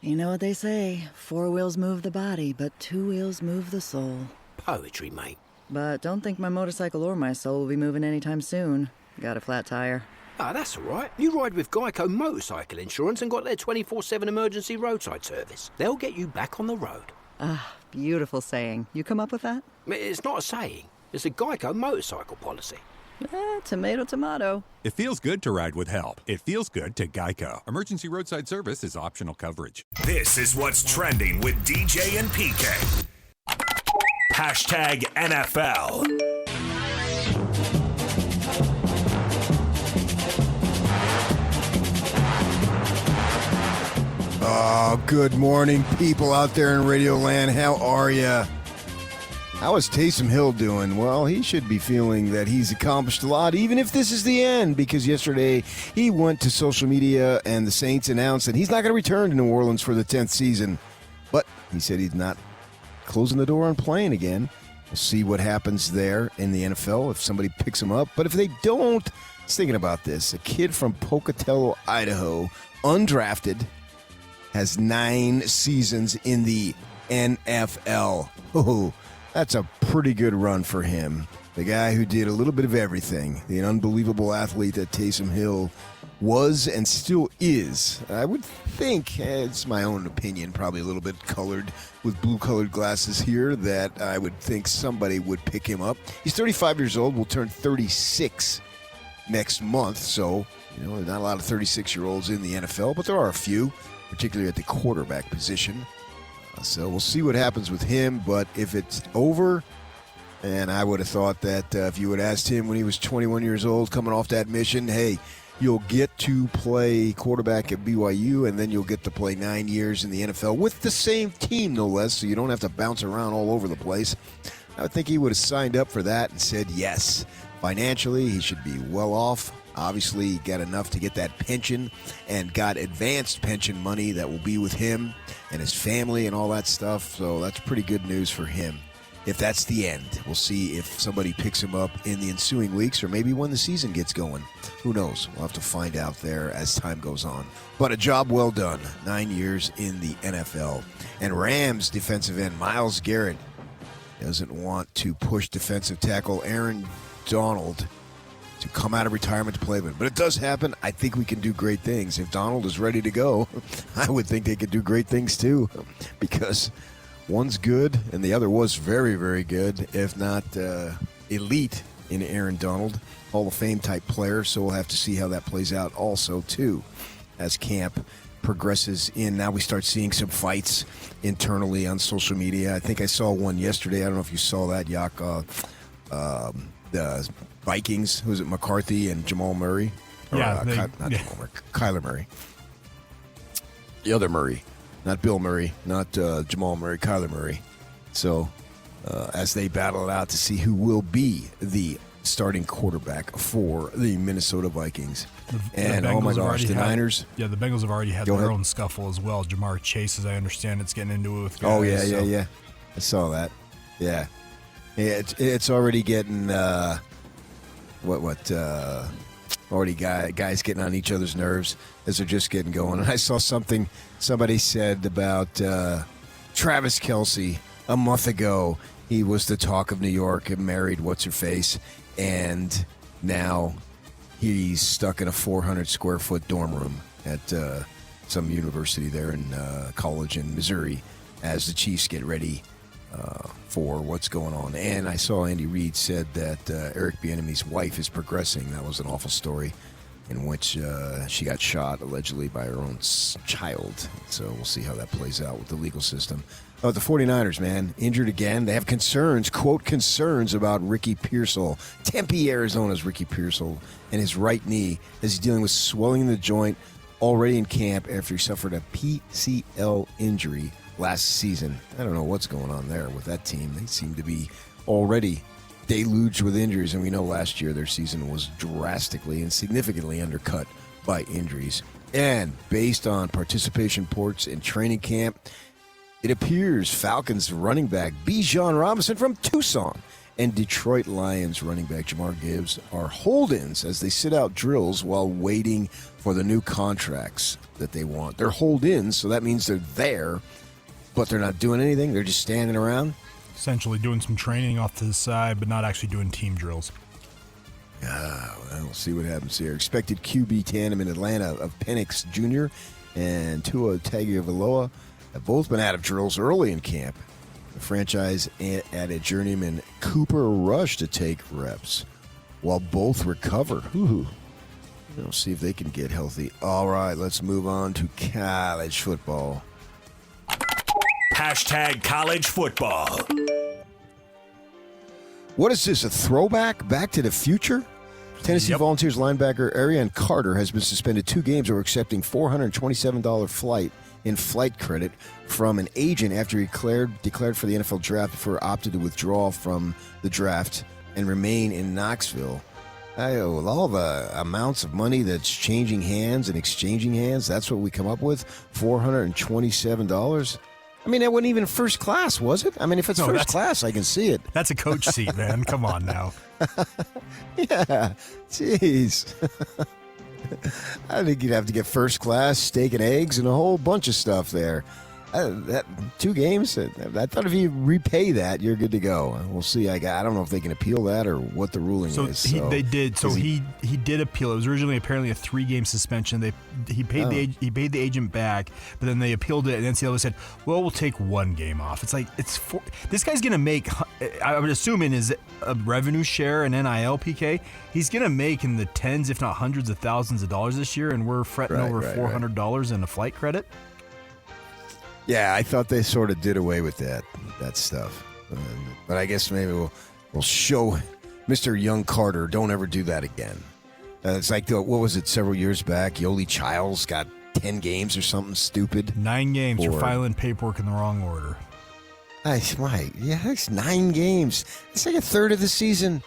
You know what they say, 4 wheels move the body, but 2 wheels move the soul. Poetry, mate. But don't think my motorcycle or my soul will be moving anytime soon. Got a flat tire. Ah, that's all right. You ride with Geico Motorcycle Insurance and got their 24/7 emergency roadside service. They'll get you back on the road. Ah, beautiful saying. You come up with that? It's not a saying. It's a Geico motorcycle policy. Tomato, tomato. It feels good to ride with help. It feels good to Geico. Emergency roadside service is optional coverage. This is what's trending with DJ and PK. Hashtag NFL. Oh, good morning, people out there in Radio Land. How are ya? How is Taysom Hill doing? Well, he should be feeling that he's accomplished a lot, even if this is the end, because yesterday he went to social media and the Saints announced that he's not going to return to New Orleans for the 10th season. But he said he's not closing the door on playing again. We'll see what happens there in the NFL if somebody picks him up. But if they don't, I was thinking about this. A kid from Pocatello, Idaho, undrafted, has 9 seasons in the NFL. Oh, that's a pretty good run for him. The guy who did a little bit of everything, the unbelievable athlete that Taysom Hill was and still is. I would think, it's my own opinion, probably a little bit colored with blue-colored glasses here, that I would think somebody would pick him up. He's 35 years old, will turn 36 next month, so there's not a lot of 36-year-olds in the NFL, but there are a few, particularly at the quarterback position. So we'll see what happens with him, but if it's over, and I would have thought that if you had asked him when he was 21 years old, coming off that mission, hey, you'll get to play quarterback at BYU, and then you'll get to play 9 years in the NFL with the same team, no less, so you don't have to bounce around all over the place. I would think he would have signed up for that and said yes. Financially, he should be well off. Obviously, he got enough to get that pension and got advanced pension money that will be with him and his family and all that stuff. So that's pretty good news for him. If that's the end, we'll see if somebody picks him up in the ensuing weeks or maybe when the season gets going. Who knows? We'll have to find out there as time goes on. But a job well done. 9 years in the NFL. And Rams defensive end Myles Garrett doesn't want to push defensive tackle Aaron Donald to come out of retirement to play with him. But it does happen. I think we can do great things. If Donald is ready to go, I would think they could do great things too, because one's good and the other was very, very good, if not elite in Aaron Donald, Hall of Fame type player. So we'll have to see how that plays out also too as camp progresses in. Now we start seeing some fights internally on social media. I think I saw one yesterday. I don't know if you saw that, Yak. The Vikings, who's it, McCarthy and Jamal Murray? Jamal Murray, Kyler Murray. The other Murray, not Bill Murray, not Jamal Murray, Kyler Murray. So as they battle it out to see who will be the starting quarterback for the Minnesota Vikings. And oh my gosh, the Niners. Yeah, the Bengals have already had their own scuffle as well. Jamar Chase, as I understand, it's getting into it with guys. Oh, yeah. I saw that. Yeah. Yeah, it's already getting already guys getting on each other's nerves as they're just getting going. And I saw something somebody said about Travis Kelce a month ago. He was the talk of New York and married what's-her-face, and now he's stuck in a 400-square-foot dorm room at some university there in college in Missouri as the Chiefs get ready for what's going on. And I saw Andy Reid said that Eric Bieniemy's wife is progressing. That was an awful story in which she got shot allegedly by her own child. So we'll see how that plays out with the legal system. The 49ers, man, injured again. They have concerns, quote, concerns about Ricky Pearsall. Tempe, Arizona's Ricky Pearsall and his right knee as he's dealing with swelling in the joint already in camp after he suffered a PCL injury last season. I don't know what's going on there with that team. They seem to be already deluged with injuries, and we know last year their season was drastically and significantly undercut by injuries. And based on participation reports in training camp, it appears Falcons running back Bijan Robinson from Tucson and Detroit Lions running back Jamar Gibbs are hold-ins as they sit out drills while waiting for the new contracts that they want. They're hold-ins, so that means they're there, but they're not doing anything. They're just standing around. Essentially doing some training off to the side, but not actually doing team drills. Well, we'll see what happens here. Expected QB tandem in Atlanta of Penix Jr. and Tua Tagovailoa have both been out of drills early in camp. The franchise added journeyman Cooper Rush to take reps while both recover. Ooh. We'll see if they can get healthy. All right, let's move on to college football. Hashtag college football. What is this, a throwback back to the future? Tennessee Volunteers linebacker Arian Carter has been suspended 2 games over accepting $427 flight credit from an agent after he declared for the NFL draft before opted to withdraw from the draft and remain in Knoxville. With all the amounts of money that's changing hands and exchanging hands, that's what we come up with, $427. I mean, that wasn't even first class, was it? I mean, if it's first class, I can see it. That's a coach seat, man. Come on now. Yeah, jeez. I think you'd have to get first class, steak and eggs, and a whole bunch of stuff there. 2 games, I thought if you repay that, you're good to go. We'll see. I don't know if they can appeal that or what the ruling is. They did. So he did appeal. It was originally apparently a 3-game suspension. He paid the agent back, but then they appealed it, and NCAA said, "Well, we'll take 1 game off." It's like this guy's gonna make. I would assume in his revenue share and NIL PK, he's gonna make in the tens, if not hundreds of thousands of dollars this year, and we're fretting over $400 in a flight credit. Yeah, I thought they sort of did away with that stuff. But I guess maybe we'll show Mr. Young Carter, don't ever do that again. It's like, what was it, several years back? Yoli Childs got 10 games or something stupid. 9 games for filing paperwork in the wrong order. That's 9 games. It's like a third of the season.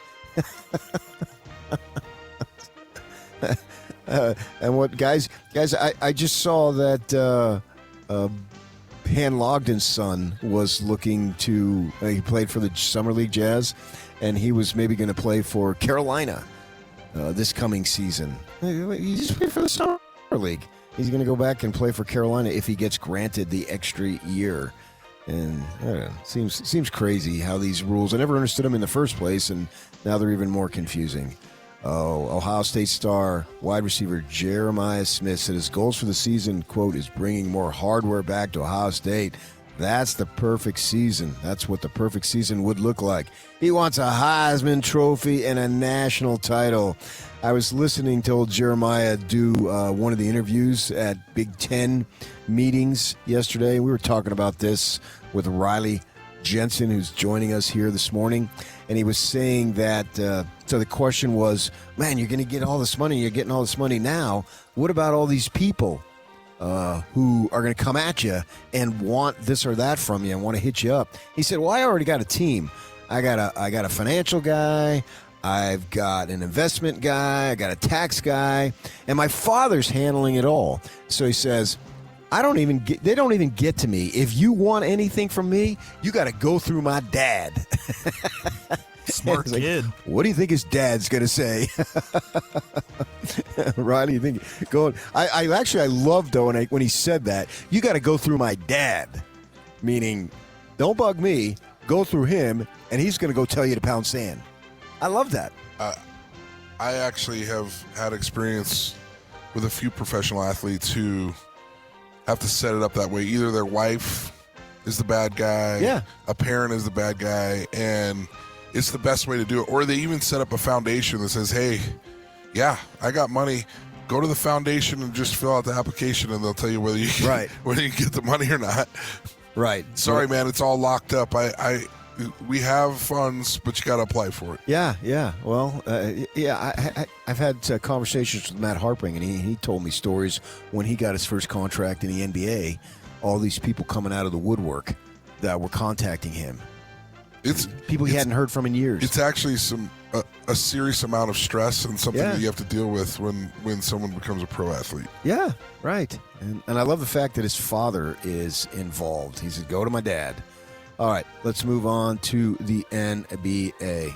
And what, guys, I just saw that Han Logden's son was looking to, he played for the Summer League Jazz, and he was maybe going to play for Carolina this coming season. He just played for the Summer League. He's going to go back and play for Carolina if he gets granted the extra year. And I don't know, seems crazy how these rules, I never understood them in the first place, and now they're even more confusing. Ohio State star wide receiver Jeremiah Smith said his goals for the season, quote, is bringing more hardware back to Ohio State. That's the perfect season. That's what the perfect season would look like. He wants a Heisman Trophy and a national title. I was listening to old Jeremiah do one of the interviews at Big Ten meetings yesterday. We were talking about this with Riley Jensen, who's joining us here this morning. And he was saying that, so the question was, man, you're going to get all this money. You're getting all this money now. What about all these people who are going to come at you and want this or that from you and want to hit you up? He said, well, I already got a team. I got a financial guy. I've got an investment guy. I got a tax guy. And my father's handling it all. So he says, they don't even get to me. If you want anything from me, you got to go through my dad. Smart kid. Like, what do you think his dad's going to say? Ronnie, you think going? I loved though when he said that. You got to go through my dad, meaning don't bug me. Go through him, and he's going to go tell you to pound sand. I love that. I actually have had experience with a few professional athletes who have to set it up that way. Either their wife is the bad guy, a parent is the bad guy, and it's the best way to do it. Or they even set up a foundation that says, hey, yeah, I got money. Go to the foundation and just fill out the application, and they'll tell you whether you whether you get the money or not. Right. Sorry, man, it's all locked up. We have funds, but you got to apply for it. Yeah. Well, I've had conversations with Matt Harpring, and he told me stories when he got his first contract in the NBA. All these people coming out of the woodwork that were contacting him. It's people he hadn't heard from in years. It's actually a serious amount of stress and something that you have to deal with when someone becomes a pro athlete. Yeah, right. And I love the fact that his father is involved. He said, go to my dad. All right, let's move on to the NBA.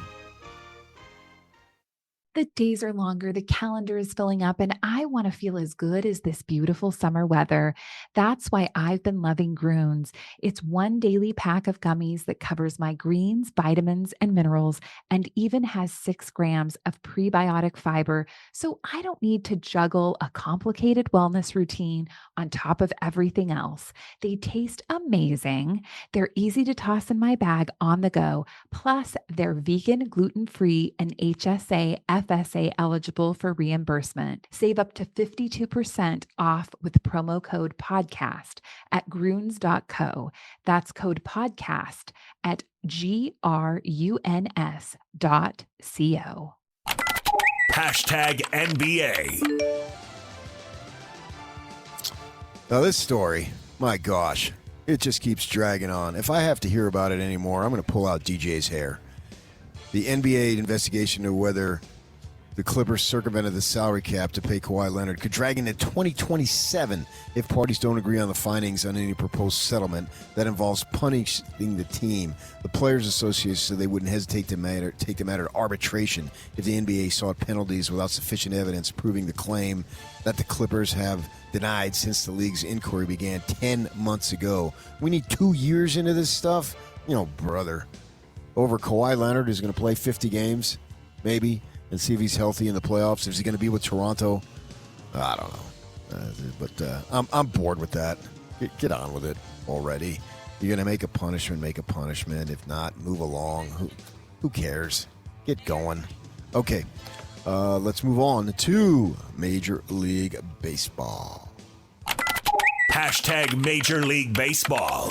The days are longer, the calendar is filling up, and I want to feel as good as this beautiful summer weather. That's why I've been loving Groons. It's one daily pack of gummies that covers my greens, vitamins, and minerals, and even has 6 grams of prebiotic fiber, so I don't need to juggle a complicated wellness routine on top of everything else. They taste amazing. They're easy to toss in my bag on the go. Plus, they're vegan, gluten-free, and HSA FSA eligible for reimbursement. Save up to 52% off with promo code podcast at gruns.co. That's code podcast at gruns.co. #NBA. Now, this story, my gosh, it just keeps dragging on. If I have to hear about it anymore, I'm going to pull out DJ's hair. The NBA investigation of whether the Clippers circumvented the salary cap to pay Kawhi Leonard could drag into 2027 if parties don't agree on the findings on any proposed settlement that involves punishing the team. The Players Association said they wouldn't hesitate to take the matter to arbitration if the NBA sought penalties without sufficient evidence proving the claim that the Clippers have denied since the league's inquiry began 10 months ago. We need 2 years into this stuff? You know, brother. Over Kawhi Leonard is going to play 50 games, maybe, and see if he's healthy in the playoffs. Is he going to be with Toronto? I don't know. But I'm bored with that. Get on with it already. You're going to make a punishment, make a punishment. If not, move along. Who cares? Get going. Okay, let's move on to Major League Baseball. #Major League Baseball.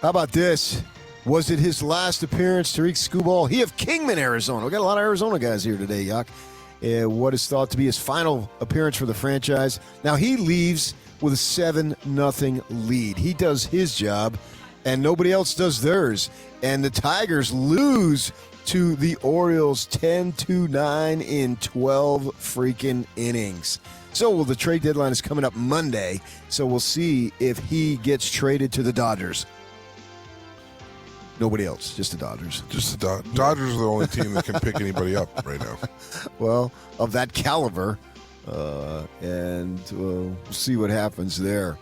How about this? Was it his last appearance, Tariq Skubal? He of Kingman, Arizona. We got a lot of Arizona guys here today, Yuck. What is thought to be his final appearance for the franchise. Now, he leaves with a 7-0 lead. He does his job, and nobody else does theirs. And the Tigers lose to the Orioles 10-9 in 12 freaking innings. So, the trade deadline is coming up Monday, so we'll see if he gets traded to the Dodgers. Nobody else, just the Dodgers. Just the Dodgers are the only team that can pick anybody up right now. Well, of that caliber, and we'll see what happens there.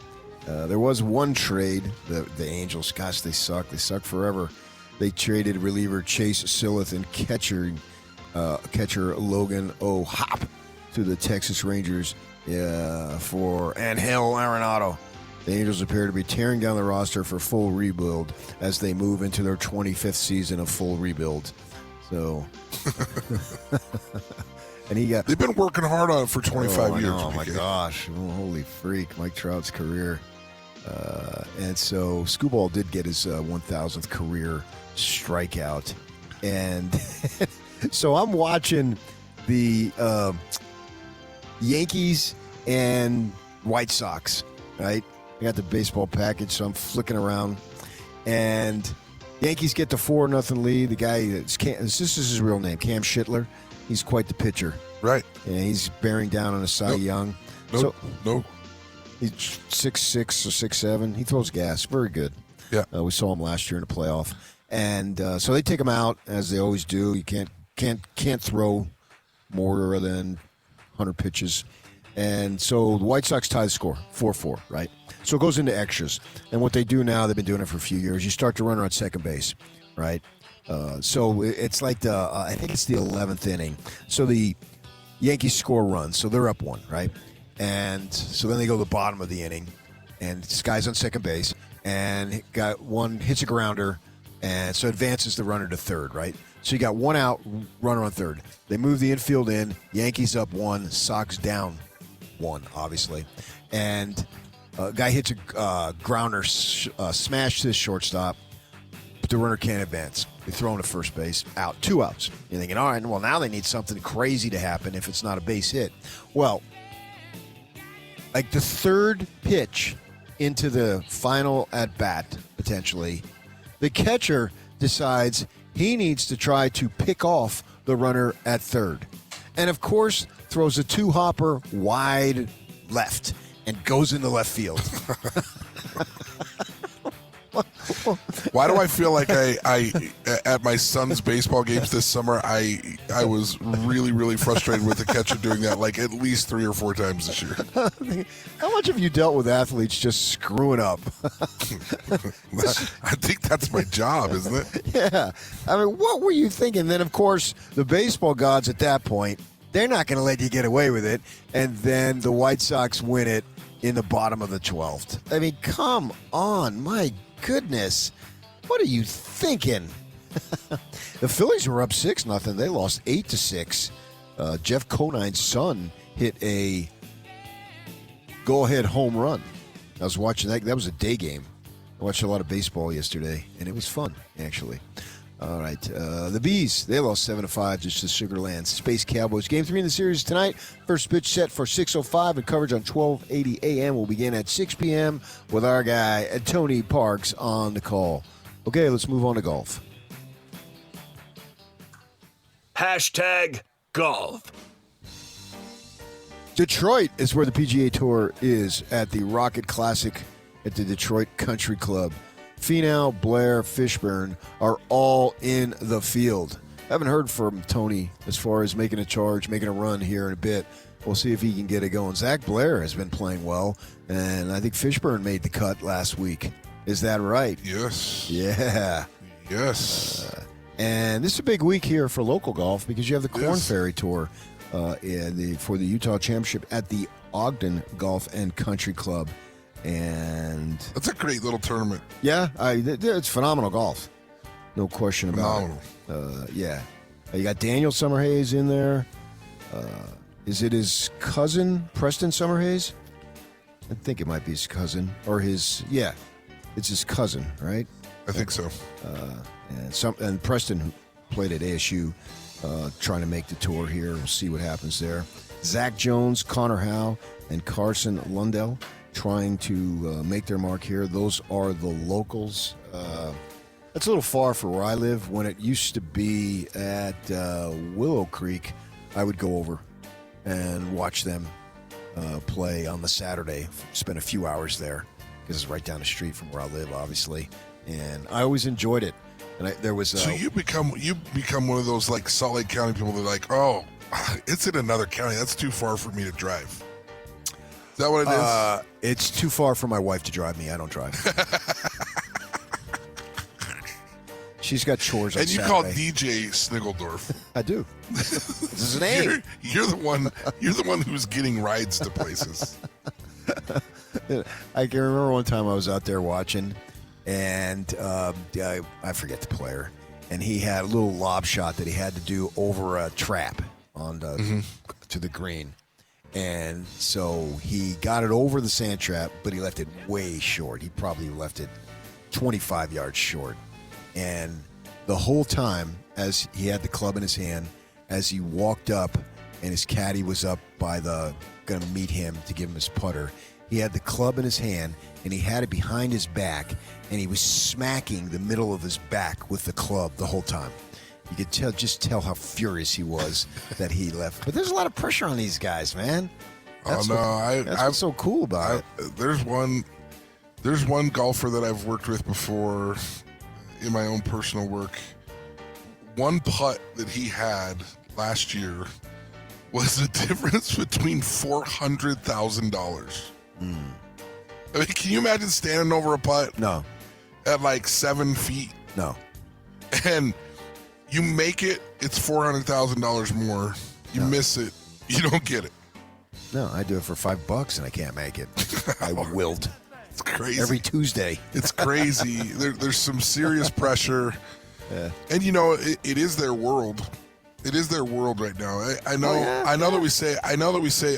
There was one trade, the Angels. Gosh, they suck. They suck forever. They traded reliever Chase Silleth and catcher Logan O'Hop to the Texas Rangers for Angel Arenado. The Angels appear to be tearing down the roster for full rebuild as they move into their 25th season of full rebuild. So, and they've been working hard on it for 25 years. Oh my gosh! Oh, holy freak! Mike Trout's career, and so Skubal did get his 1,000th career strikeout, and so I'm watching the Yankees and White Sox, right? I got the baseball package, so I'm flicking around. And Yankees get the 4-0 lead. The guy, this is his real name, Cam Schittler. He's quite the pitcher. Right. And he's bearing down on a Cy Young. No. He's 6'6" or 6'7". He throws gas. Very good. Yeah. We saw him last year in the playoff. And so they take him out, as they always do. You can't throw more than 100 pitches. And so the White Sox tie the score, 4-4, right? So it goes into extras. And what they do now, they've been doing it for a few years, you start to run around second base, right? So it's like I think it's the 11th inning. So the Yankees score runs, so they're up 1, right? And so then they go to the bottom of the inning, and this guy's on second base, and got one, hits a grounder, and so advances the runner to third, right? So you got 1 out, runner on third. They move the infield in, Yankees up 1, Sox down 1, obviously. And guy hits a grounder, smash to the shortstop, but the runner can't advance. They throw him to first base, out, 2 outs. You're thinking, all right, well, now they need something crazy to happen if it's not a base hit. Well, like the third pitch into the final at-bat, potentially, the catcher decides he needs to try to pick off the runner at third. And, of course, throws a 2-hopper wide left. and goes into left field. Why do I feel like I at my son's baseball games this summer, I was really, really frustrated with the catcher doing that like at least 3 or 4 times this year. How much have you dealt with athletes just screwing up? I think that's my job, isn't it? Yeah. I mean, what were you thinking? Then, of course, the baseball gods at that point, they're not going to let you get away with it. And then the White Sox win it in the bottom of the 12th. I mean, come on. My goodness. What are you thinking? The Phillies were up 6-0. They lost 8-6. Jeff Conine's son hit a go-ahead home run. I was watching that. That was a day game. I watched a lot of baseball yesterday, and it was fun, actually. All right. The Bees, they lost 7-5 just to Sugar Land. Space Cowboys. Game 3 in the series tonight. First pitch set for 6:05, and coverage on 12:80 a.m. will begin at 6 p.m. with our guy, Tony Parks, on the call. Okay, let's move on to golf. #golf. Detroit is where the PGA Tour is at the Rocket Classic at the Detroit Country Club. Finau, Blair, Fishburne are all in the field. I haven't heard from Tony as far as making a run here in a bit. We'll see if he can get it going. Zach Blair has been playing well, and I think Fishburne made the cut last week. Is that right? Yes. Yeah. Yes. And this is a big week here for local golf because you have the Corn Ferry Tour for the Utah Championship at the Ogden Golf and Country Club. And that's a great little tournament. Yeah, it's phenomenal golf. No question about it. Yeah. You got Daniel Summerhays in there. Is it his cousin, Preston Summerhays? I think it might be his cousin. Or his, yeah. It's his cousin, right? I think so. And Preston, who played at ASU, trying to make the tour here. We'll see what happens there. Zach Jones, Connor Howe, and Carson Lundell trying to make their mark here. Those are the locals. That's a little far for where I live. When it used to be at Willow Creek, I would go over and watch them play on the Saturday. Spend a few hours there because it's right down the street from where I live, obviously. And I always enjoyed it. And there was so you become one of those like Salt Lake County people that are like, oh, it's in another county. That's too far for me to drive. Is that what it is? It's too far for my wife to drive me. I don't drive. She's got chores on and you Saturday. Call DJ Sniggledorf. I do. This is an name. You're the one who's getting rides to places. I can remember one time I was out there watching, and I forget the player, and he had a little lob shot that he had to do over a trap on to the green. And so he got it over the sand trap, but he left it way short. He probably left it 25 yards short. And the whole time, as he had the club in his hand, as he walked up and his caddy was up by going to meet him to give him his putter, he had the club in his hand and he had it behind his back and he was smacking the middle of his back with the club the whole time. You could tell how furious he was that he left. But there's a lot of pressure on these guys, man. That's what's so cool about it. There's one golfer that I've worked with before in my own personal work. One putt that he had last year was the difference between $400,000. I mean, can you imagine standing over a putt? No. At like 7 feet? No. And you make it, it's $400,000 more. You miss it, you don't get it. No, I do it for $5 and I can't make it. I wilt. It's crazy. Every Tuesday. It's crazy. There's some serious pressure. Yeah. And you know, it is their world. It is their world right now. I know that we say,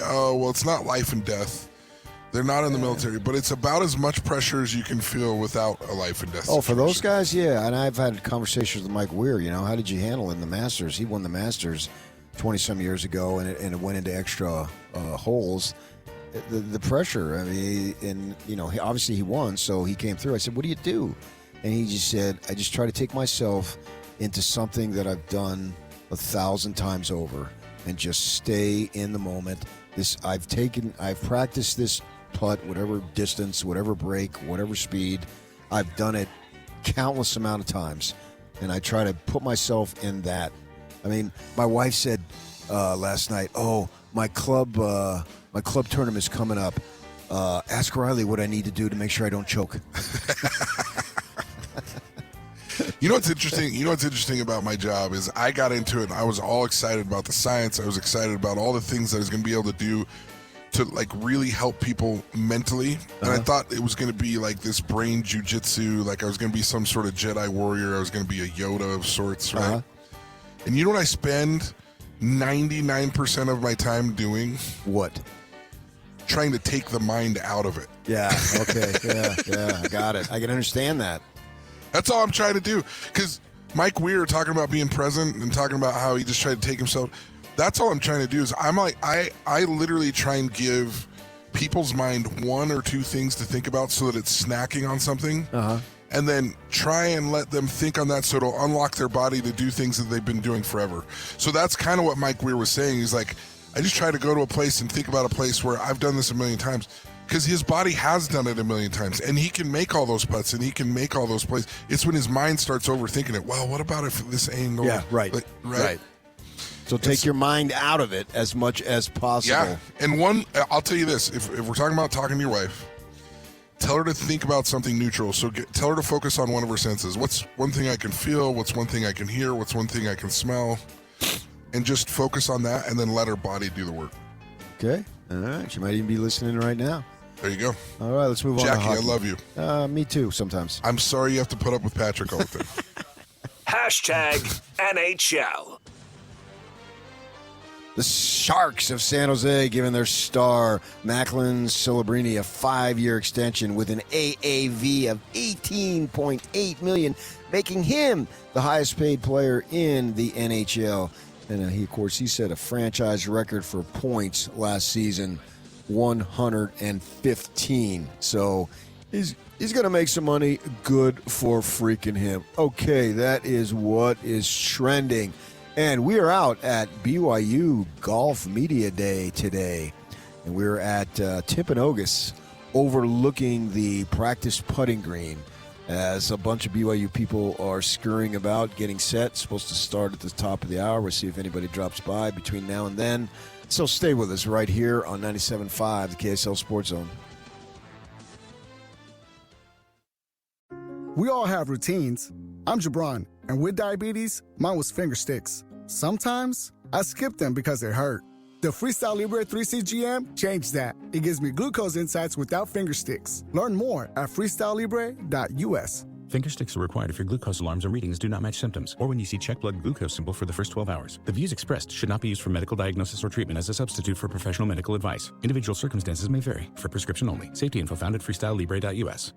oh, well, it's not life and death. They're not in the military, but it's about as much pressure as you can feel without a life and death situation. For those guys, yeah. And I've had conversations with Mike Weir. You know, how did you handle it in the Masters? He won the Masters 20-some years ago, and it went into extra holes. The pressure, I mean, and, you know, obviously he won, so he came through. I said, what do you do? And he just said, I just try to take myself into something that I've done 1,000 times over and just stay in the moment. I've practiced this putt, whatever distance, whatever break, whatever speed. I've done it countless amount of times, and I try to put myself in that. I mean, my wife said last night, "Oh, my club tournament's coming up. Ask Riley what I need to do to make sure I don't choke." You know what's interesting? You know what's interesting about my job is I got into it and I was all excited about the science. I was excited about all the things that I was going to be able to do to like really help people mentally. And I thought it was going to be like this brain jujitsu, like I was going to be some sort of Jedi warrior. I was going to be a Yoda of sorts, right? And you know what I spend 99% of my time doing? What? Trying to take the mind out of it. Yeah, okay, yeah, I got it. I can understand that. That's all I'm trying to do. Because Mike Weir talking about being present and talking about how he just tried to take himself. That's all I'm trying to do is I'm like, I literally try and give people's mind one or two things to think about so that it's snacking on something. And then try and let them think on that so it'll unlock their body to do things that they've been doing forever. So that's kind of what Mike Weir was saying. He's like, I just try to go to a place and think about a place where I've done this a million times. Because his body has done it a million times, and he can make all those putts, and he can make all those plays. It's when his mind starts overthinking it. Well, what about if this angle? Yeah, right. Like, right. So take your mind out of it as much as possible. Yeah, and I'll tell you this: if we're talking about talking to your wife, tell her to think about something neutral. So tell her to focus on one of her senses. What's one thing I can feel? What's one thing I can hear? What's one thing I can smell? And just focus on that, and then let her body do the work. Okay. All right. She might even be listening right now. There you go. All right, let's move on to Jackie, hockey. I love you. Me too, sometimes. I'm sorry you have to put up with Patrick all the time. Hashtag NHL. The Sharks of San Jose giving their star, Macklin Celebrini, a 5-year extension with an AAV of $18.8 million, making him the highest-paid player in the NHL. And he set a franchise record for points last season, 115. So he's going to make some money. Good for freaking him. Okay, that is what is trending. And we are out at BYU Golf Media Day today. And we're at Timpanogos overlooking the practice putting green as a bunch of BYU people are scurrying about, getting set. Supposed to start at the top of the hour. We'll see if anybody drops by between now and then. So stay with us right here on 97.5, the KSL Sports Zone. We all have routines. I'm Jabron, and with diabetes, mine was finger sticks. Sometimes I skip them because they hurt. The Freestyle Libre 3CGM changed that. It gives me glucose insights without finger sticks. Learn more at freestylelibre.us. Finger sticks are required if your glucose alarms or readings do not match symptoms, or when you see check blood glucose symbol for the first 12 hours. The views expressed should not be used for medical diagnosis or treatment as a substitute for professional medical advice. Individual circumstances may vary. For prescription only. Safety info found at freestylelibre.us.